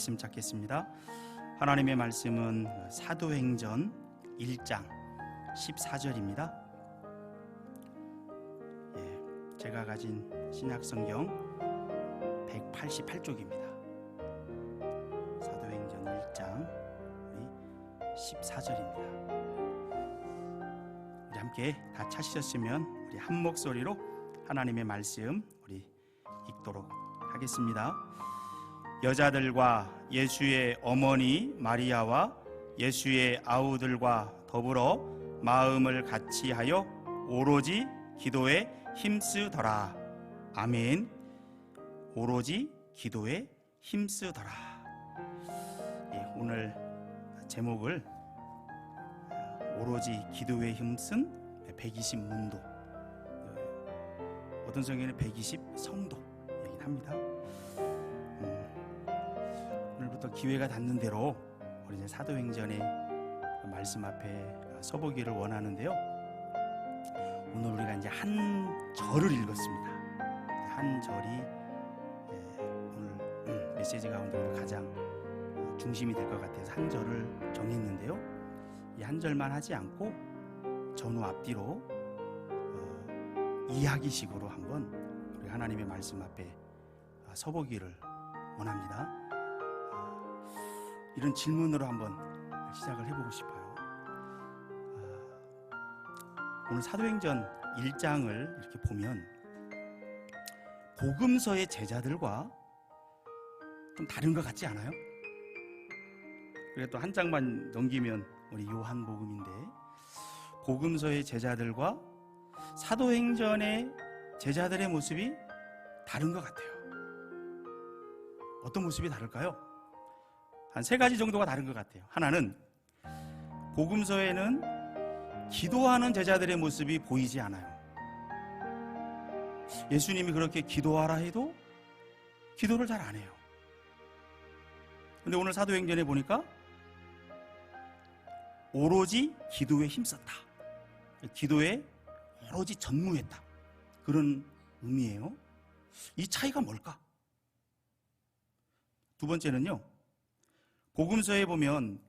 말씀 찾겠습니다. 하나님의 말씀은 사도행전 1장 14절입니다. 제가 가진 신약성경 188쪽입니다. 사도행전 1장 14절입니다. 우리 함께 다 찾으셨으면 우리 한 목소리로 하나님의 말씀 우리 읽도록 하겠습니다. 여자들과 예수의 어머니 마리아와 예수의 아우들과 더불어 마음을 같이하여 오로지 기도에 힘쓰더라. 아멘. 오로지 기도에 힘쓰더라. 오늘 제목을 오로지 기도에 힘쓴 120문도, 어떤 성경에는 120성도 얘기를 합니다. 오늘부터 기회가 닿는 대로 우리 이제 사도행전의 말씀 앞에 서보기를 원하는데요. 오늘 우리가 이제 한 절을 읽었습니다. 한 절이 오늘 메시지 가운데 가장 중심이 될 것 같아서 한 절을 정했는데요. 이 한 절만 하지 않고 전후 앞뒤로 이야기식으로 한번 우리 하나님의 말씀 앞에 서보기를 원합니다. 이런 질문으로 한번 시작을 해보고 싶어요. 오늘 사도행전 1장을 이렇게 보면 복음서의 제자들과 좀 다른 것 같지 않아요? 그래도 한 장만 넘기면 우리 요한복음인데, 복음서의 제자들과 사도행전의 제자들의 모습이 다른 것 같아요. 어떤 모습이 다를까요? 한 세 가지 정도가 다른 것 같아요. 하나는, 복음서에는 기도하는 제자들의 모습이 보이지 않아요. 예수님이 그렇게 기도하라 해도 기도를 잘 안 해요. 근데 오늘 사도행전에 보니까 오로지 기도에 힘썼다, 기도에 오로지 전무했다, 그런 의미예요. 이 차이가 뭘까? 두 번째는요, 복음서에 보면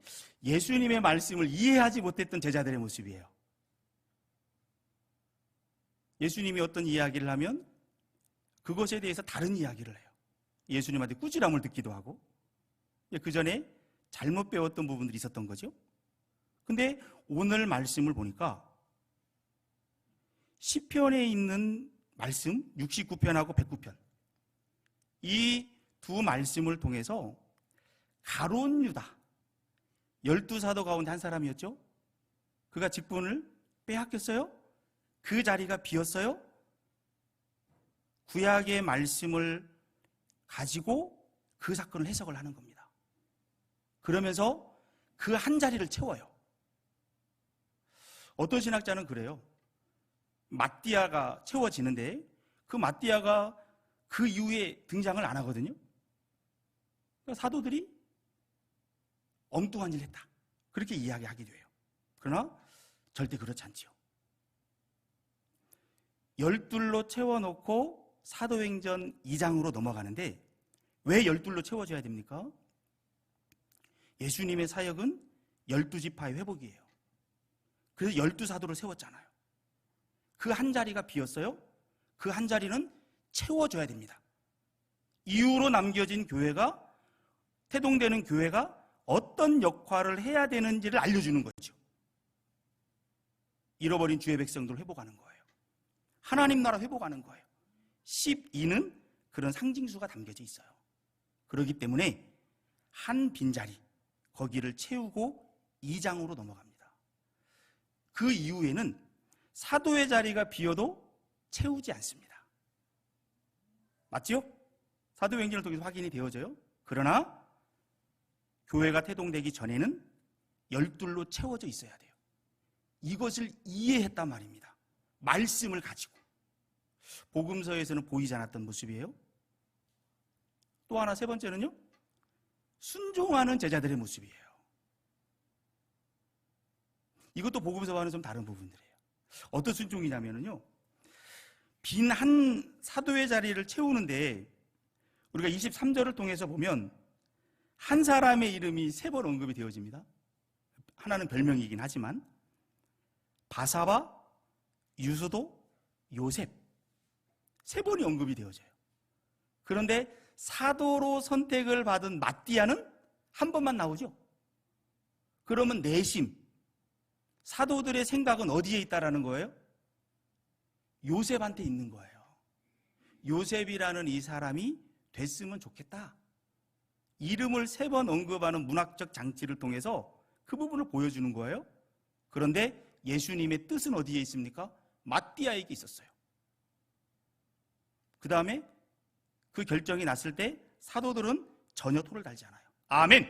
예수님의 말씀을 이해하지 못했던 제자들의 모습이에요. 예수님이 어떤 이야기를 하면 그것에 대해서 다른 이야기를 해요. 예수님한테 꾸지람을 듣기도 하고, 그 전에 잘못 배웠던 부분들이 있었던 거죠. 근데 오늘 말씀을 보니까 시편에 있는 말씀 69편하고 109편, 이 두 말씀을 통해서 가룟 유다, 12사도 가운데 한 사람이었죠. 그가 직분을 빼앗겼어요. 그 자리가 비었어요. 구약의 말씀을 가지고 그 사건을 해석을 하는 겁니다. 그러면서 그 한 자리를 채워요. 어떤 신학자는 그래요. 마띠아가 채워지는데 그 마띠아가 그 이후에 등장을 안 하거든요. 그러니까 사도들이 엉뚱한 일을 했다, 그렇게 이야기하기도 해요. 그러나 절대 그렇지 않지요. 12로 채워놓고 사도행전 2장으로 넘어가는데 왜 12로 채워줘야 됩니까? 예수님의 사역은 12지파의 회복이에요. 그래서 12사도를 세웠잖아요. 그 한 자리가 비었어요. 그 한 자리는 채워줘야 됩니다. 이후로 남겨진 교회가, 태동되는 교회가 어떤 역할을 해야 되는지를 알려주는 거죠. 잃어버린 주의 백성들을 회복하는 거예요. 하나님 나라 회복하는 거예요. 12는 그런 상징수가 담겨져 있어요. 그렇기 때문에 한 빈자리, 거기를 채우고 2장으로 넘어갑니다. 그 이후에는 사도의 자리가 비어도 채우지 않습니다. 맞지요? 사도행전을 통해서 확인이 되어져요. 그러나 교회가 태동되기 전에는 12로 채워져 있어야 돼요. 이것을 이해했단 말입니다. 말씀을 가지고. 복음서에서는 보이지 않았던 모습이에요. 또 하나, 세 번째는요, 순종하는 제자들의 모습이에요. 이것도 복음서와는 좀 다른 부분들이에요. 어떤 순종이냐면요, 빈 한 사도의 자리를 채우는데 우리가 23절을 통해서 보면 한 사람의 이름이 3번 언급이 되어집니다. 하나는 별명이긴 하지만 바사바, 유수도, 요셉 3번이 언급이 되어져요. 그런데 사도로 선택을 받은 마띠아는 한 번만 나오죠. 그러면 내심 사도들의 생각은 어디에 있다라는 거예요? 요셉한테 있는 거예요. 요셉이라는 이 사람이 됐으면 좋겠다. 이름을 3번 언급하는 문학적 장치를 통해서 그 부분을 보여주는 거예요. 그런데 예수님의 뜻은 어디에 있습니까? 마띠아에게 있었어요. 그 다음에 그 결정이 났을 때 사도들은 전혀 토를 달지 않아요. 아멘!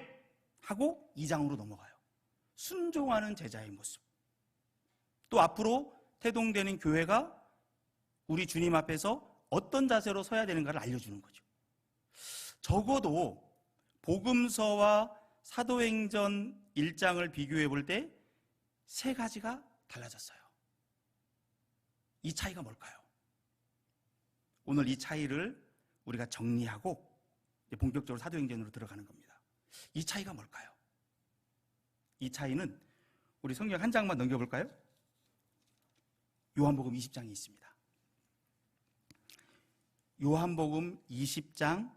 하고 2장으로 넘어가요. 순종하는 제자의 모습. 또 앞으로 태동되는 교회가 우리 주님 앞에서 어떤 자세로 서야 되는가를 알려주는 거죠. 적어도 복음서와 사도행전 1장을 비교해 볼 때 3가지가 달라졌어요. 이 차이가 뭘까요? 오늘 이 차이를 우리가 정리하고 본격적으로 사도행전으로 들어가는 겁니다. 이 차이가 뭘까요? 이 차이는 우리 성경 한 장만 넘겨볼까요? 요한복음 20장이 있습니다. 요한복음 20장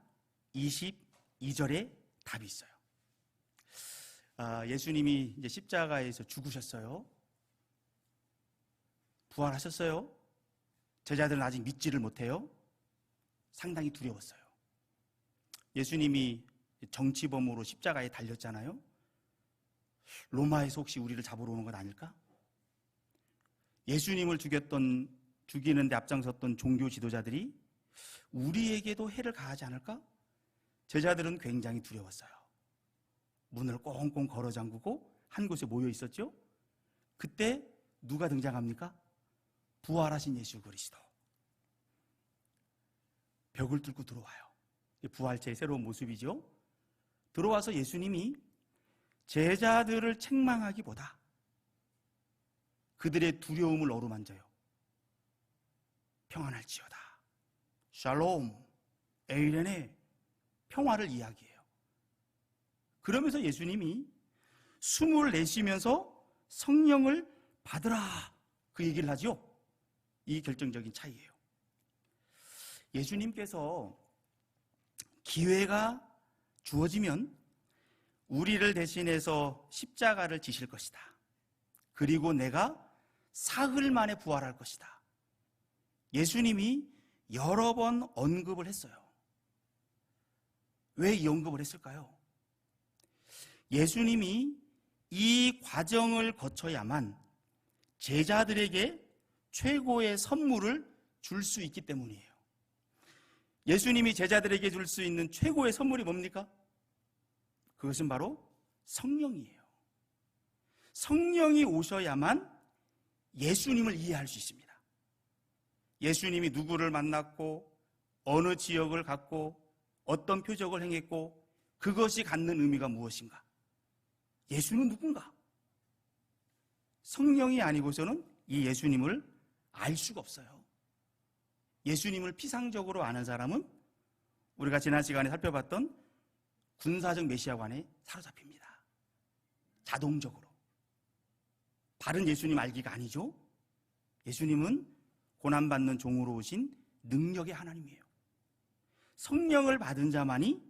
22절에 답이 있어요. 예수님이 이제 십자가에서 죽으셨어요. 부활하셨어요. 제자들은 아직 믿지를 못해요. 상당히 두려웠어요. 예수님이 정치범으로 십자가에 달렸잖아요. 로마에서 혹시 우리를 잡으러 오는 건 아닐까? 예수님을 죽이는데 앞장섰던 종교 지도자들이 우리에게도 해를 가하지 않을까? 제자들은 굉장히 두려웠어요. 문을 꽁꽁 걸어 잠그고 한 곳에 모여 있었죠. 그때 누가 등장합니까? 부활하신 예수 그리스도. 벽을 뚫고 들어와요. 부활체의 새로운 모습이죠. 들어와서 예수님이 제자들을 책망하기보다 그들의 두려움을 어루만져요. 평안할지어다. 샬롬, 에이렌의 평화를 이야기해요. 그러면서 예수님이 숨을 내쉬면서 성령을 받으라, 그 얘기를 하죠. 이 결정적인 차이예요. 예수님께서 기회가 주어지면 우리를 대신해서 십자가를 지실 것이다. 그리고 내가 사흘 만에 부활할 것이다. 예수님이 여러 번 언급을 했어요. 왜 이 언급을 했을까요? 예수님이 이 과정을 거쳐야만 제자들에게 최고의 선물을 줄 수 있기 때문이에요. 예수님이 제자들에게 줄 수 있는 최고의 선물이 뭡니까? 그것은 바로 성령이에요. 성령이 오셔야만 예수님을 이해할 수 있습니다. 예수님이 누구를 만났고 어느 지역을 갔고 어떤 표적을 행했고 그것이 갖는 의미가 무엇인가? 예수는 누군가? 성령이 아니고서는 이 예수님을 알 수가 없어요. 예수님을 피상적으로 아는 사람은 우리가 지난 시간에 살펴봤던 군사적 메시아관에 사로잡힙니다. 자동적으로. 바른 예수님 알기가 아니죠. 예수님은 고난받는 종으로 오신 능력의 하나님이에요. 성령을 받은 자만이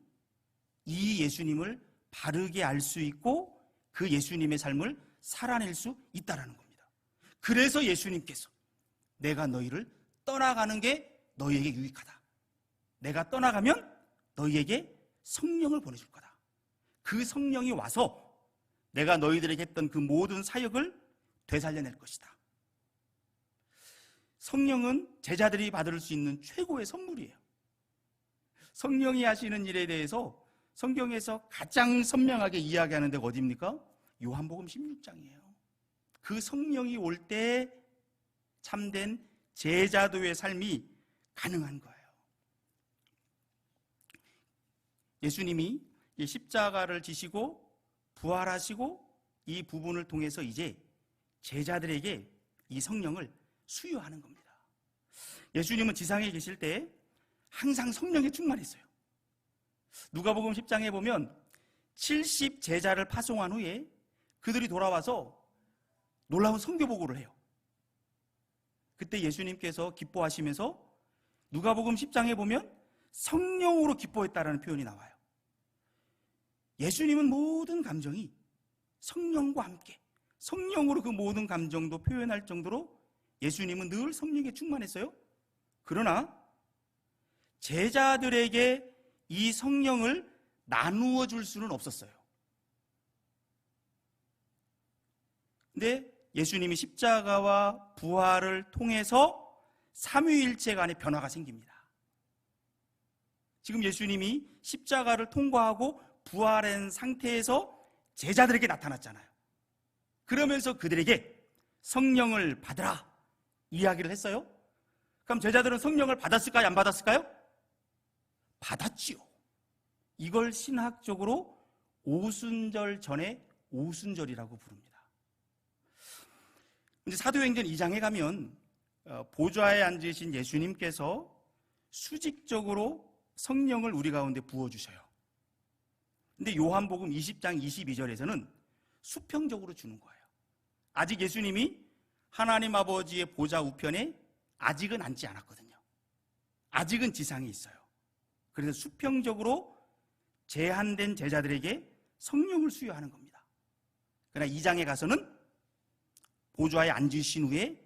이 예수님을 바르게 알 수 있고 그 예수님의 삶을 살아낼 수 있다는 겁니다. 그래서 예수님께서 내가 너희를 떠나가는 게 너희에게 유익하다. 내가 떠나가면 너희에게 성령을 보내줄 거다. 그 성령이 와서 내가 너희들에게 했던 그 모든 사역을 되살려낼 것이다. 성령은 제자들이 받을 수 있는 최고의 선물이에요. 성령이 하시는 일에 대해서 성경에서 가장 선명하게 이야기하는 데가 어디입니까? 요한복음 16장이에요. 그 성령이 올 때 참된 제자도의 삶이 가능한 거예요. 예수님이 이 십자가를 지시고 부활하시고 이 부분을 통해서 이제 제자들에게 이 성령을 수여하는 겁니다. 예수님은 지상에 계실 때 항상 성령에 충만했어요. 누가복음 10장에 보면 70 제자를 파송한 후에 그들이 돌아와서 놀라운 선교 보고를 해요. 그때 예수님께서 기뻐하시면서 누가복음 10장에 보면 성령으로 기뻐했다라는 표현이 나와요. 예수님은 모든 감정이 성령과 함께, 성령으로 그 모든 감정도 표현할 정도로 예수님은 늘 성령에 충만했어요. 그러나 제자들에게 이 성령을 나누어 줄 수는 없었어요. 근데 예수님이 십자가와 부활을 통해서 삼위일체 간의 변화가 생깁니다. 지금 예수님이 십자가를 통과하고 부활한 상태에서 제자들에게 나타났잖아요. 그러면서 그들에게 성령을 받으라 이야기를 했어요. 그럼 제자들은 성령을 받았을까요? 안 받았을까요? 받았지요. 이걸 신학적으로 오순절 전에 오순절이라고 부릅니다. 이제 사도행전 2장에 가면 보좌에 앉으신 예수님께서 수직적으로 성령을 우리 가운데 부어주셔요. 근데 요한복음 20장 22절에서는 수평적으로 주는 거예요. 아직 예수님이 하나님 아버지의 보좌 우편에 아직은 앉지 않았거든요. 아직은 지상에 있어요. 그래서 수평적으로 제한된 제자들에게 성령을 수여하는 겁니다. 그러나 2장에 가서는 보좌에 앉으신 후에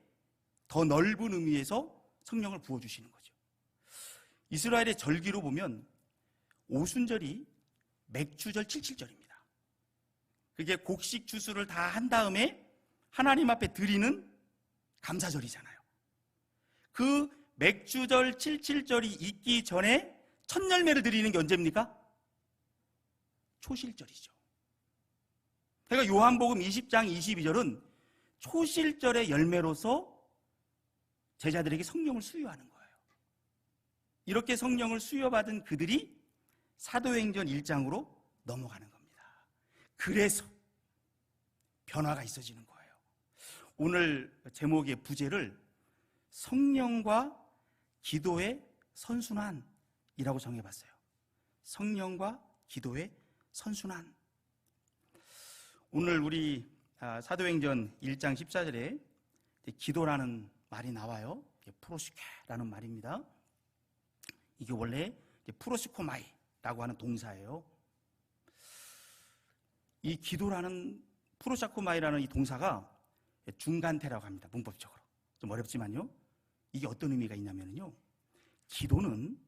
더 넓은 의미에서 성령을 부어주시는 거죠. 이스라엘의 절기로 보면 오순절이 맥주절 77절입니다. 그게 곡식 주수를 다 한 다음에 하나님 앞에 드리는 감사절이잖아요. 그 맥주절 77절이 있기 전에 첫 열매를 드리는 게 언제입니까? 초실절이죠. 그러니까 요한복음 20장 22절은 초실절의 열매로서 제자들에게 성령을 수여하는 거예요. 이렇게 성령을 수여받은 그들이 사도행전 1장으로 넘어가는 겁니다. 그래서 변화가 있어지는 거예요. 오늘 제목의 부제를 성령과 기도의 선순환이라고 정해봤어요. 성령과 기도의 선순환. 오늘 우리 사도행전 1장 14절에 기도라는 말이 나와요. 프로시케라는 말입니다. 이게 원래 프로시코마이라고 하는 동사예요. 이 기도라는 프로시코마이라는 이 동사가 중간태라고 합니다. 문법적으로 좀 어렵지만요. 이게 어떤 의미가 있냐면요, 기도는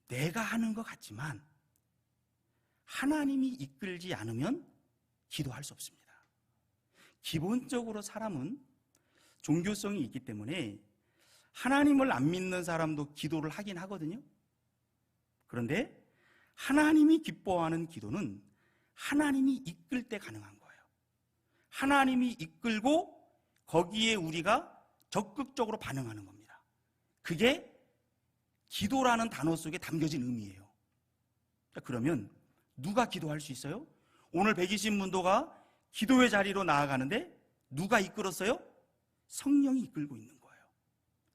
내가 하는 것 같지만 하나님이 이끌지 않으면 기도할 수 없습니다. 기본적으로 사람은 종교성이 있기 때문에 하나님을 안 믿는 사람도 기도를 하긴 하거든요. 그런데 하나님이 기뻐하는 기도는 하나님이 이끌 때 가능한 거예요. 하나님이 이끌고 거기에 우리가 적극적으로 반응하는 겁니다. 그게 기도라는 단어 속에 담겨진 의미예요. 그러면 누가 기도할 수 있어요? 오늘 120문도가 기도의 자리로 나아가는데 누가 이끌었어요? 성령이 이끌고 있는 거예요.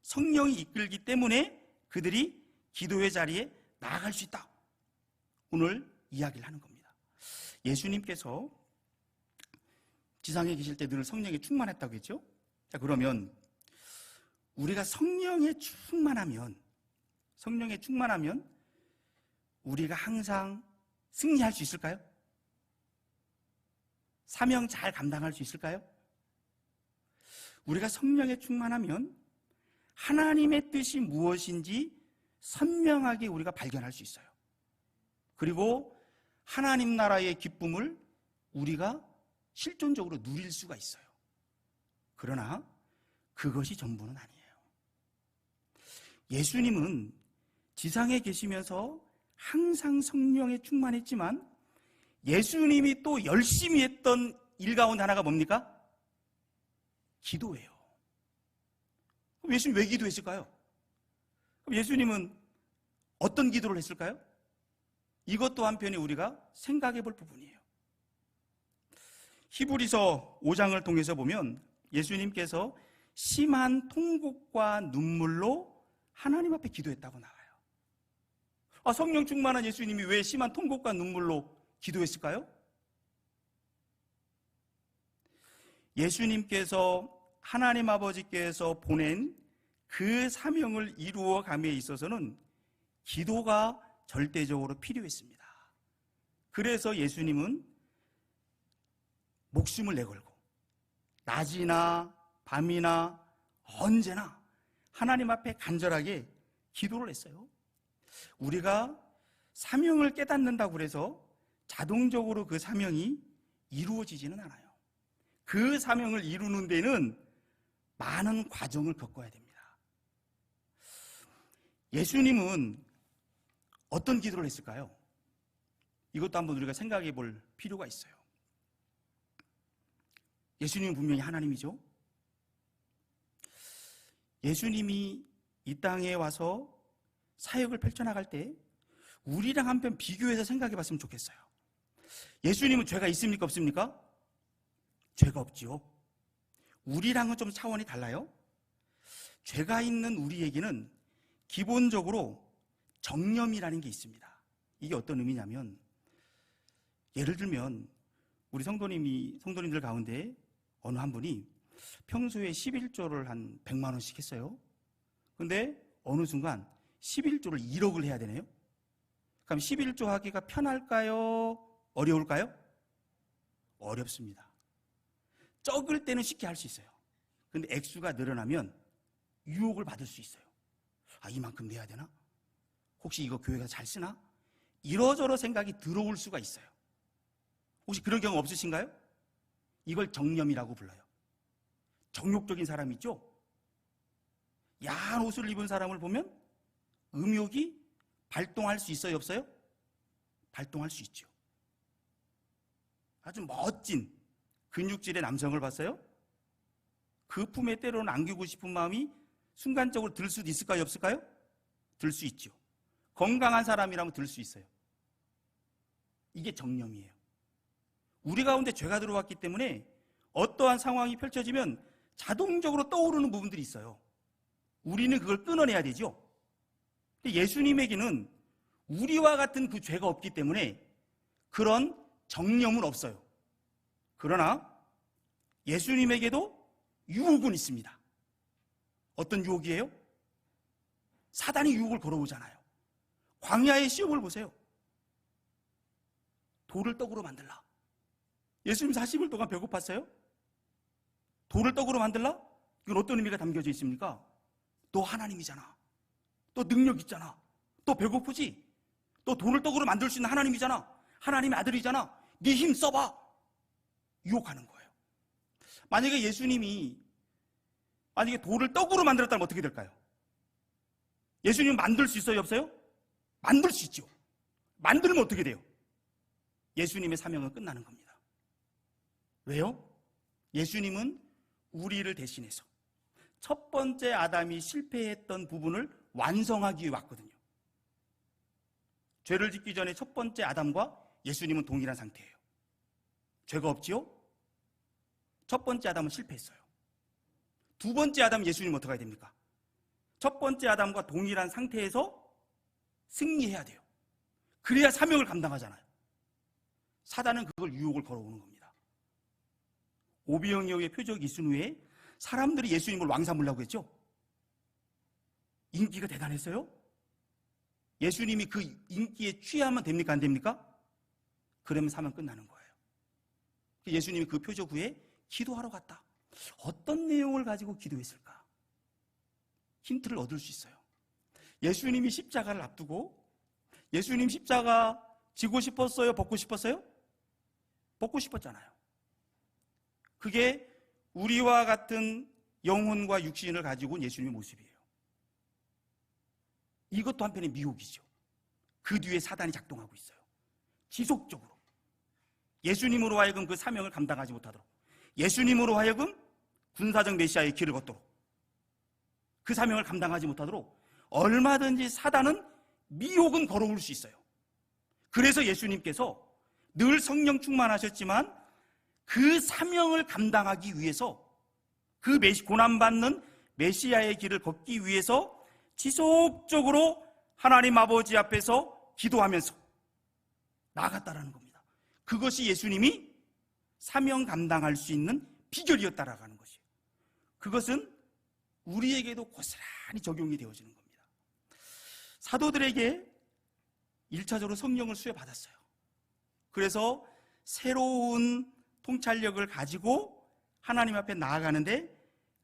성령이 이끌기 때문에 그들이 기도의 자리에 나아갈 수 있다. 오늘 이야기를 하는 겁니다. 예수님께서 지상에 계실 때 늘 성령에 충만했다고 했죠? 자, 그러면 우리가 성령에 충만하면 우리가 항상 승리할 수 있을까요? 사명 잘 감당할 수 있을까요? 우리가 성령에 충만하면 하나님의 뜻이 무엇인지 선명하게 우리가 발견할 수 있어요. 그리고 하나님 나라의 기쁨을 우리가 실존적으로 누릴 수가 있어요. 그러나 그것이 전부는 아니에요. 예수님은 지상에 계시면서 항상 성령에 충만했지만 예수님이 또 열심히 했던 일 가운데 하나가 뭡니까? 기도예요. 그럼 예수님 왜 기도했을까요? 그럼 예수님은 어떤 기도를 했을까요? 이것도 한편에 우리가 생각해 볼 부분이에요. 히브리서 5장을 통해서 보면 예수님께서 심한 통곡과 눈물로 하나님 앞에 기도했다고 나와요. 성령 충만한 예수님이 왜 심한 통곡과 눈물로 기도했을까요? 예수님께서 하나님 아버지께서 보낸 그 사명을 이루어감에 있어서는 기도가 절대적으로 필요했습니다. 그래서 예수님은 목숨을 내걸고 낮이나 밤이나 언제나 하나님 앞에 간절하게 기도를 했어요. 우리가 사명을 깨닫는다고 해서 자동적으로 그 사명이 이루어지지는 않아요. 그 사명을 이루는 데는 많은 과정을 겪어야 됩니다. 예수님은 어떤 기도를 했을까요? 이것도 한번 우리가 생각해 볼 필요가 있어요. 예수님은 분명히 하나님이죠. 예수님이 이 땅에 와서 사역을 펼쳐나갈 때 우리랑 한편 비교해서 생각해 봤으면 좋겠어요. 예수님은 죄가 있습니까? 없습니까? 죄가 없지요. 우리랑은 좀 차원이 달라요. 죄가 있는 우리에게는 기본적으로 정념이라는 게 있습니다. 이게 어떤 의미냐면, 예를 들면 우리 성도님들 가운데 어느 한 분이 평소에 11조를 한 100만 원씩 했어요. 근데 어느 순간 11조를 1억을 해야 되네요. 그럼 11조 하기가 편할까요? 어려울까요? 어렵습니다. 적을 때는 쉽게 할 수 있어요. 근데 액수가 늘어나면 유혹을 받을 수 있어요. 아, 이만큼 내야 되나? 혹시 이거 교회가 잘 쓰나? 이러저러 생각이 들어올 수가 있어요. 혹시 그런 경험 없으신가요? 이걸 정념이라고 불러요. 정욕적인 사람 있죠? 야한 옷을 입은 사람을 보면 음욕이 발동할 수 있어요, 없어요? 발동할 수 있죠. 아주 멋진 근육질의 남성을 봤어요? 그 품에 때로는 안기고 싶은 마음이 순간적으로 들 수도 있을까요, 없을까요? 들 수 있죠. 건강한 사람이라면 들 수 있어요. 이게 정념이에요. 우리 가운데 죄가 들어왔기 때문에 어떠한 상황이 펼쳐지면 자동적으로 떠오르는 부분들이 있어요. 우리는 그걸 끊어내야 되죠. 예수님에게는 우리와 같은 그 죄가 없기 때문에 그런 정념은 없어요. 그러나 예수님에게도 유혹은 있습니다. 어떤 유혹이에요? 사단이 유혹을 걸어오잖아요. 광야의 시험을 보세요. 돌을 떡으로 만들라. 예수님 40일 동안 배고팠어요? 돌을 떡으로 만들라? 이건 어떤 의미가 담겨져 있습니까? 너 하나님이잖아. 너 능력 있잖아. 너 배고프지? 너 돌을 떡으로 만들 수 있는 하나님이잖아. 하나님의 아들이잖아. 네 힘 써봐. 유혹하는 거예요. 만약에 예수님이 돌을 떡으로 만들었다면 어떻게 될까요? 예수님은 만들 수 있어요, 없어요? 만들 수 있죠. 만들면 어떻게 돼요? 예수님의 사명은 끝나는 겁니다. 왜요? 예수님은 우리를 대신해서 첫 번째 아담이 실패했던 부분을 완성하기 위해 왔거든요. 죄를 짓기 전에 첫 번째 아담과 예수님은 동일한 상태예요. 죄가 없지요? 첫 번째 아담은 실패했어요. 두 번째 아담 예수님은 어떻게 해야 됩니까? 첫 번째 아담과 동일한 상태에서 승리해야 돼요. 그래야 사명을 감당하잖아요. 사단은 그걸 유혹을 걸어오는 겁니다. 오비영여의 표적 이순 후에 사람들이 예수님을 왕삼으려고 했죠. 인기가 대단했어요. 예수님이 그 인기에 취하면 됩니까, 안 됩니까? 그러면 사명 끝나는 거예요. 예수님이 그 표적 후에 기도하러 갔다. 어떤 내용을 가지고 기도했을까? 힌트를 얻을 수 있어요. 예수님이 십자가를 앞두고 예수님 십자가 지고 싶었어요? 벗고 싶었어요? 벗고 싶었잖아요. 그게 우리와 같은 영혼과 육신을 가지고 온 예수님의 모습이에요. 이것도 한편의 미혹이죠. 그 뒤에 사단이 작동하고 있어요. 지속적으로 예수님으로 하여금 그 사명을 감당하지 못하도록, 예수님으로 하여금 군사적 메시아의 길을 걷도록, 그 사명을 감당하지 못하도록 얼마든지 사단은 미혹은 걸어올 수 있어요. 그래서 예수님께서 늘 성령 충만하셨지만 그 사명을 감당하기 위해서, 그 고난받는 메시아의 길을 걷기 위해서 지속적으로 하나님 아버지 앞에서 기도하면서 나아갔다라는 겁니다. 그것이 예수님이 사명 감당할 수 있는 비결이었다라고 하는 것이에요. 그것은 우리에게도 고스란히 적용이 되어지는 겁니다. 사도들에게 1차적으로 성령을 수여받았어요. 그래서 새로운 통찰력을 가지고 하나님 앞에 나아가는데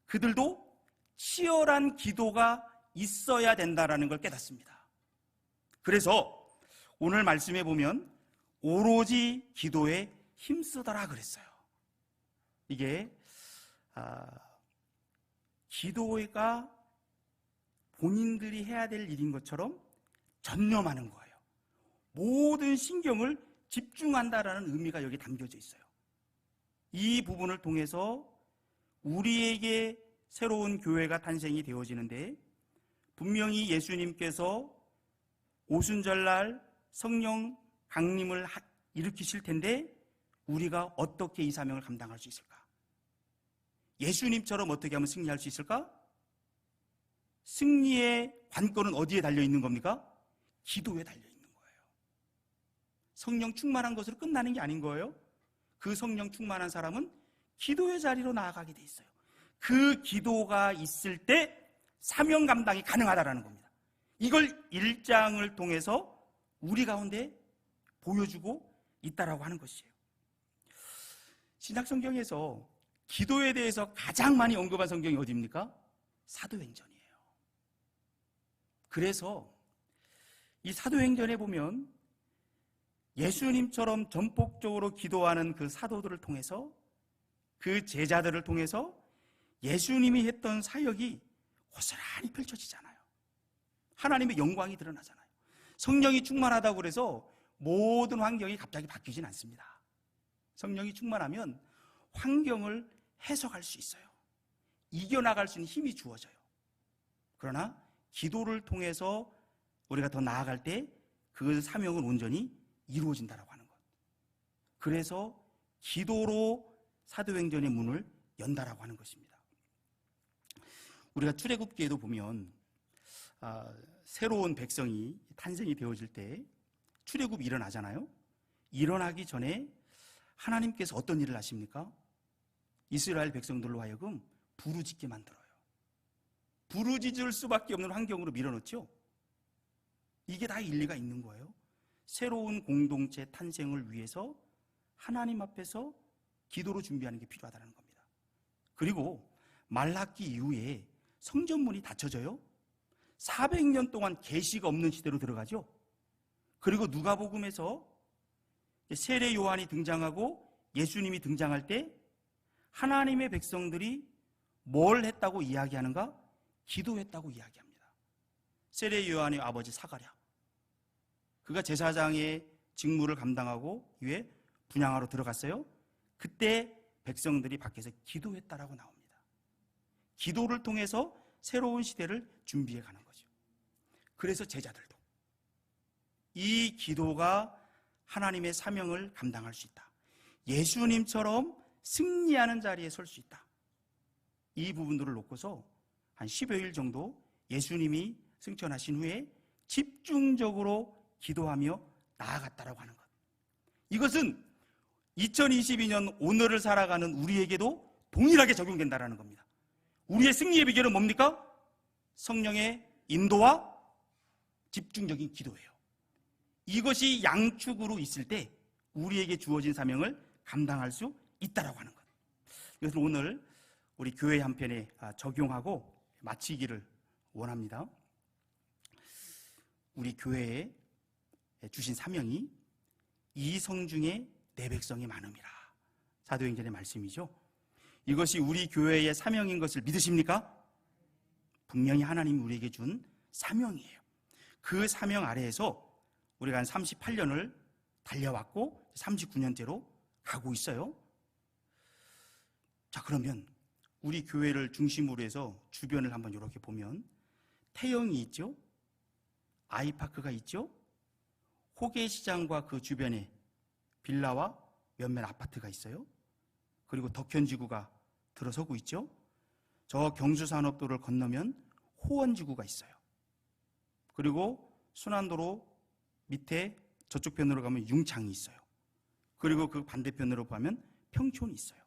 그들도 치열한 기도가 있어야 된다라는 걸 깨닫습니다. 그래서 오늘 말씀에 보면 오로지 기도에 힘쓰더라 그랬어요. 이게 기도가 본인들이 해야 될 일인 것처럼 전념하는 거예요. 모든 신경을 집중한다라는 의미가 여기 담겨져 있어요. 이 부분을 통해서 우리에게 새로운 교회가 탄생이 되어지는데 분명히 예수님께서 오순절날 성령 강림을 일으키실 텐데 우리가 어떻게 이 사명을 감당할 수 있을까? 예수님처럼 어떻게 하면 승리할 수 있을까? 승리의 관건은 어디에 달려있는 겁니까? 기도에 달려있는 거예요. 성령 충만한 것으로 끝나는 게 아닌 거예요. 그 성령 충만한 사람은 기도의 자리로 나아가게 돼 있어요. 그 기도가 있을 때 사명 감당이 가능하다라는 겁니다. 이걸 1장을 통해서 우리 가운데 보여주고 있다라고 하는 것이에요. 신약 성경에서 기도에 대해서 가장 많이 언급한 성경이 어디입니까? 사도행전이에요. 그래서 이 사도행전에 보면 예수님처럼 전폭적으로 기도하는 그 사도들을 통해서 그 제자들을 통해서 예수님이 했던 사역이 고스란히 펼쳐지잖아요. 하나님의 영광이 드러나잖아요. 성령이 충만하다고 그래서 모든 환경이 갑자기 바뀌진 않습니다. 성령이 충만하면 환경을 해석할 수 있어요. 이겨나갈 수 있는 힘이 주어져요. 그러나 기도를 통해서 우리가 더 나아갈 때 그 사명은 온전히 이루어진다라고 하는 것. 그래서 기도로 사도행전의 문을 연다라고 하는 것입니다. 우리가 출애굽기에도 보면 새로운 백성이 탄생이 되어질 때 출애굽이 일어나잖아요. 일어나기 전에 하나님께서 어떤 일을 하십니까? 이스라엘 백성들로 하여금 부르짖게 만들어요. 부르짖을 수밖에 없는 환경으로 밀어넣죠. 이게 다 일리가 있는 거예요. 새로운 공동체 탄생을 위해서 하나님 앞에서 기도로 준비하는 게 필요하다는 겁니다. 그리고 말라기 이후에 성전문이 닫혀져요. 400년 동안 계시가 없는 시대로 들어가죠. 그리고 누가복음에서 세례 요한이 등장하고 예수님이 등장할 때 하나님의 백성들이 뭘 했다고 이야기하는가? 기도했다고 이야기합니다. 세례 요한의 아버지 사가랴, 그가 제사장의 직무를 감당하고 이후에 분향하러 들어갔어요. 그때 백성들이 밖에서 기도했다라고 나옵니다. 기도를 통해서 새로운 시대를 준비해 가는 거죠. 그래서 제자들도 이 기도가 하나님의 사명을 감당할 수 있다. 예수님처럼 승리하는 자리에 설 수 있다. 이 부분들을 놓고서 한 10여일 정도 예수님이 승천하신 후에 집중적으로 기도하며 나아갔다라고 하는 것. 이것은 2022년 오늘을 살아가는 우리에게도 동일하게 적용된다라는 겁니다. 우리의 승리의 비결은 뭡니까? 성령의 인도와 집중적인 기도예요. 이것이 양축으로 있을 때 우리에게 주어진 사명을 감당할 수 있다라고 하는 것. 이것을 오늘 우리 교회 한편에 적용하고 마치기를 원합니다. 우리 교회에 주신 사명이 이성중에 내 백성이 많음이라. 사도행전의 말씀이죠. 이것이 우리 교회의 사명인 것을 믿으십니까? 분명히 하나님이 우리에게 준 사명이에요. 그 사명 아래에서 우리가 한 38년을 달려왔고 39년째로 가고 있어요. 자, 그러면 우리 교회를 중심으로 해서 주변을 한번 이렇게 보면 태영이 있죠? 아이파크가 있죠? 호계시장과 그 주변에 빌라와 몇몇 아파트가 있어요. 그리고 덕현지구가 들어서고 있죠. 저 경수산업도를 건너면 호원지구가 있어요. 그리고 순환도로 밑에 저쪽 편으로 가면 융창이 있어요. 그리고 그 반대편으로 보면 평촌이 있어요.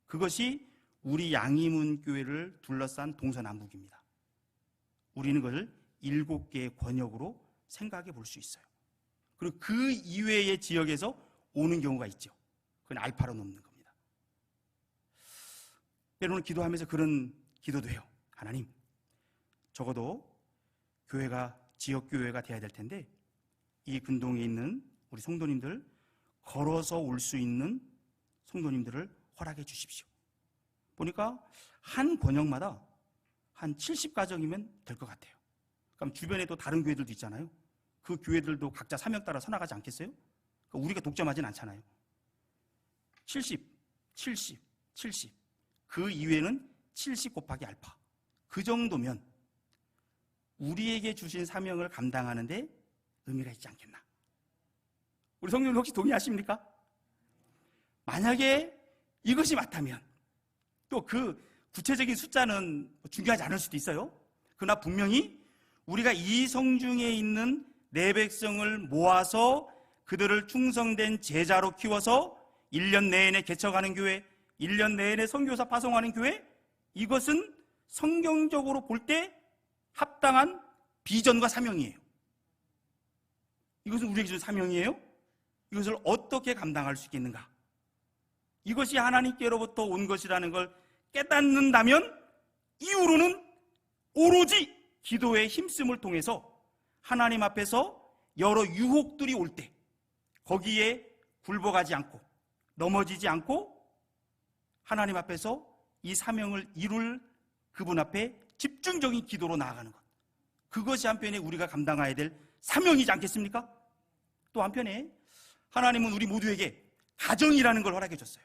그것이 우리 양희문 교회를 둘러싼 동서남북입니다. 우리는 그걸 7개의 권역으로 생각해 볼 수 있어요. 그리고 그 이외의 지역에서 오는 경우가 있죠. 그건 알파로 넘는 겁니다. 때로는 기도하면서 그런 기도도 해요. 하나님, 적어도 교회가 지역교회가 돼야 될 텐데 이 근동에 있는 우리 성도님들, 걸어서 올 수 있는 성도님들을 허락해 주십시오. 보니까 한 권역마다 한 70가정이면 될 것 같아요. 그럼 주변에 또 다른 교회들도 있잖아요. 그 교회들도 각자 사명 따라 서나가지 않겠어요? 그러니까 우리가 독점하진 않잖아요. 70, 70, 70. 그 이외에는 70 곱하기 알파. 그 정도면 우리에게 주신 사명을 감당하는데 의미가 있지 않겠나? 우리 성도님 혹시 동의하십니까? 만약에 이것이 맞다면 또 그 구체적인 숫자는 중요하지 않을 수도 있어요. 그러나 분명히 우리가 이 성중에 있는 내 백성을 모아서 그들을 충성된 제자로 키워서 1년 내내 개척하는 교회, 1년 내내 선교사 파송하는 교회, 이것은 성경적으로 볼 때 합당한 비전과 사명이에요. 이것은 우리에게 준 사명이에요. 이것을 어떻게 감당할 수 있겠는가? 이것이 하나님께로부터 온 것이라는 걸 깨닫는다면 이후로는 오로지 기도의 힘씀을 통해서 하나님 앞에서 여러 유혹들이 올 때 거기에 굴복하지 않고 넘어지지 않고 하나님 앞에서 이 사명을 이룰 그분 앞에 집중적인 기도로 나아가는 것, 그것이 한편에 우리가 감당해야 될 사명이지 않겠습니까? 또 한편에 하나님은 우리 모두에게 가정이라는 걸 허락해 줬어요.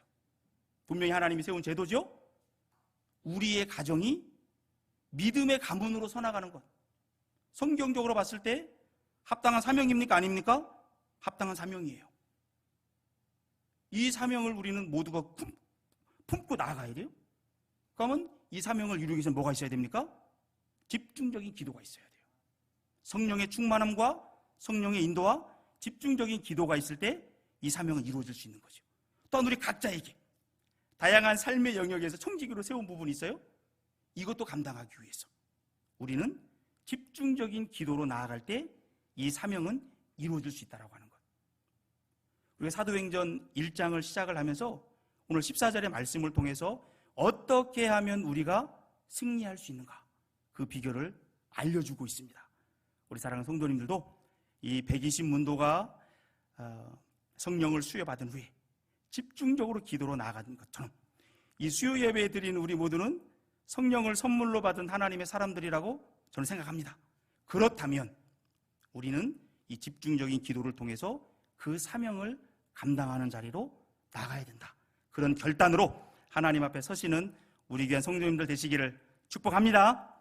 분명히 하나님이 세운 제도죠. 우리의 가정이 믿음의 가문으로 서나가는 것, 성경적으로 봤을 때 합당한 사명입니까? 아닙니까? 합당한 사명이에요. 이 사명을 우리는 모두가 품고 나아가야 돼요. 그러면 이 사명을 이루기 위해서 뭐가 있어야 됩니까? 집중적인 기도가 있어야 돼요. 성령의 충만함과 성령의 인도와 집중적인 기도가 있을 때 이 사명은 이루어질 수 있는 거죠. 또한 우리 각자에게 다양한 삶의 영역에서 청지기로 세운 부분이 있어요. 이것도 감당하기 위해서 우리는 집중적인 기도로 나아갈 때 이 사명은 이루어질 수 있다고 하는 것. 우리가 사도행전 1장을 시작을 하면서 오늘 14절의 말씀을 통해서 어떻게 하면 우리가 승리할 수 있는가, 그 비결을 알려주고 있습니다. 우리 사랑하는 성도님들도 이 120문도가 성령을 수여받은 후에 집중적으로 기도로 나아가는 것처럼 이 수요 예배 드리는 우리 모두는 성령을 선물로 받은 하나님의 사람들이라고 저는 생각합니다. 그렇다면 우리는 이 집중적인 기도를 통해서 그 사명을 감당하는 자리로 나가야 된다. 그런 결단으로 하나님 앞에 서시는 우리 귀한 성도님들 되시기를 축복합니다.